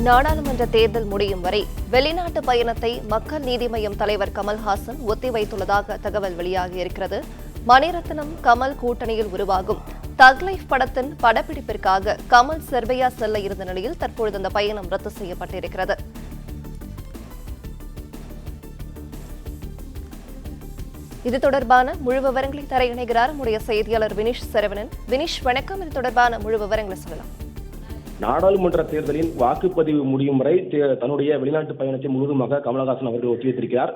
நாடாளுமன்ற தேர்தல் முடியும் வரை வெளிநாட்டு பயணத்தை மக்கள் நீதி மய்யம் தலைவர் கமல்ஹாசன் ஒத்திவைத்துள்ளதாக தகவல் வெளியாகியிருக்கிறது. மணிரத்னம் கமல் கூட்டணியில் உருவாகும் தக் லைஃப் படத்தின் படப்பிடிப்பிற்காக கமல் செர்பியா செல்ல இருந்த நிலையில் தற்பொழுது அந்த பயணம் ரத்து செய்யப்பட்டிருக்கிறது. இது தொடர்பான முழு விவரங்களை தர இணைகிறார் நம்முடைய செய்தியாளர் வினிஷ் சரவணன். வினிஷ், வணக்கம். இது தொடர்பான முழு விவரங்களை சொல்லலாம். நாடாளுமன்ற தேர்தலின் வாக்குப்பதிவு முடியும் வரை தன்னுடைய வெளிநாட்டு பயணத்தை முழுவதுமாக கமலஹாசன் அவர்கள் ஒத்திவைத்திருக்கிறார்.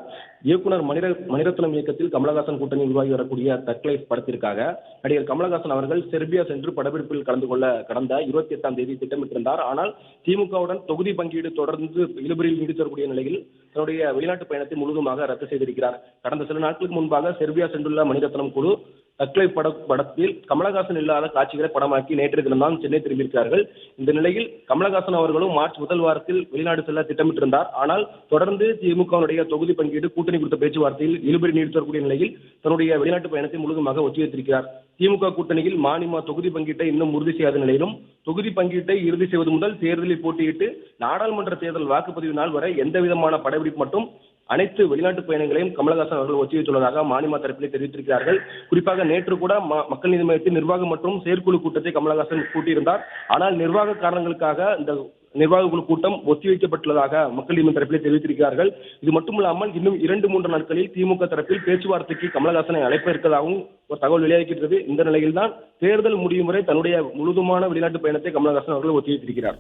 இயக்குனர் மணிரத்னம் இயக்கத்தில் கமலஹாசன் கூட்டணி உருவாகி வரக்கூடிய தக் லைஃப் படத்திற்காக நடிகர் கமலஹாசன் அவர்கள் செர்பியா சென்று படப்பிடிப்பில் கலந்து கொள்ள கடந்த 28ஆம் தேதி திட்டமிட்டிருந்தார். ஆனால் திமுகவுடன் தொகுதி பங்கீடு தொடர்ந்து இழுபறியில் நீடித்தக்கூடிய நிலையில் தன்னுடைய வெளிநாட்டு பயணத்தை முழுவதுமாக ரத்து செய்திருக்கிறார். கடந்த சில நாட்களுக்கு முன்பாக செர்பியா சென்றுள்ள மணிரத்னம் குழு தக் லைஃப் படத்தில் கமலஹாசன் இல்லாத காட்சிகளை படமாக்கி நேற்றைய தினம்தான் சென்னை திரும்பியிருக்கிறார்கள். இந்த நிலையில் கமலஹாசன் அவர்களும் மார்ச் முதல் வாரத்தில் வெளிநாடு செல்ல திட்டமிட்டிருந்தார். ஆனால் தொடர்ந்து திமுகவுடைய தொகுதி பங்கீடு கூட்டணி குறித்த பேச்சுவார்த்தையில் இழுபறி நீடித்து வரக்கூடிய நிலையில் தன்னுடைய வெளிநாட்டு பயணத்தை முழுவதுமாக ஒத்திவைத்திருக்கிறார். திமுக கூட்டணியில் ம தொகுதி பங்கீட்டை இன்னும் உறுதி செய்யாத நிலையிலும் தொகுதி பங்கீட்டை இறுதி செய்வது முதல் தேர்தலில் போட்டியிட்டு நாடாளுமன்ற தேர்தல் வாக்குப்பதிவு நாள் வரை எந்த விதமான படப்பிடிப்பு மற்றும் அனைத்து வெளிநாட்டு பயணங்களையும் கமலஹாசன் அவர்கள் ஒத்திவைத்துள்ளதாக ம தரப்பிலே தெரிவித்திருக்கிறார்கள். குறிப்பாக நேற்று கூட மக்கள் நீதி மய்யத்தின் நிர்வாகம் மற்றும் செயற்குழு கூட்டத்தை கமலஹாசன் கூட்டியிருந்தார். ஆனால் நிர்வாக காரணங்களுக்காக இந்த நிர்வாக குழு கூட்டம் ஒத்திவைக்கப்பட்டுள்ளதாக மக்கள் நீதி தரப்பிலே தெரிவித்திருக்கிறார்கள். இது மட்டுமில்லாமல் இன்னும் 2-3 நாட்களில் திமுக தரப்பில் பேச்சுவார்த்தைக்கு கமலஹாசனை அழைப்பு இருக்கதாகவும் ஒரு தகவல் வெளியாகின்றது. இந்த நிலையில்தான் தேர்தல் முடியும் வரை தன்னுடைய முழுதுமான வெளிநாட்டு பயணத்தை கமலஹாசன் அவர்கள் ஒத்திவைத்திருக்கிறார்.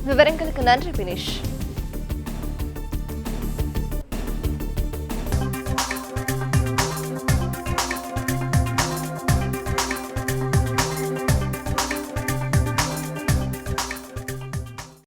விவரங்களுக்கு நன்றி வினிஷ்.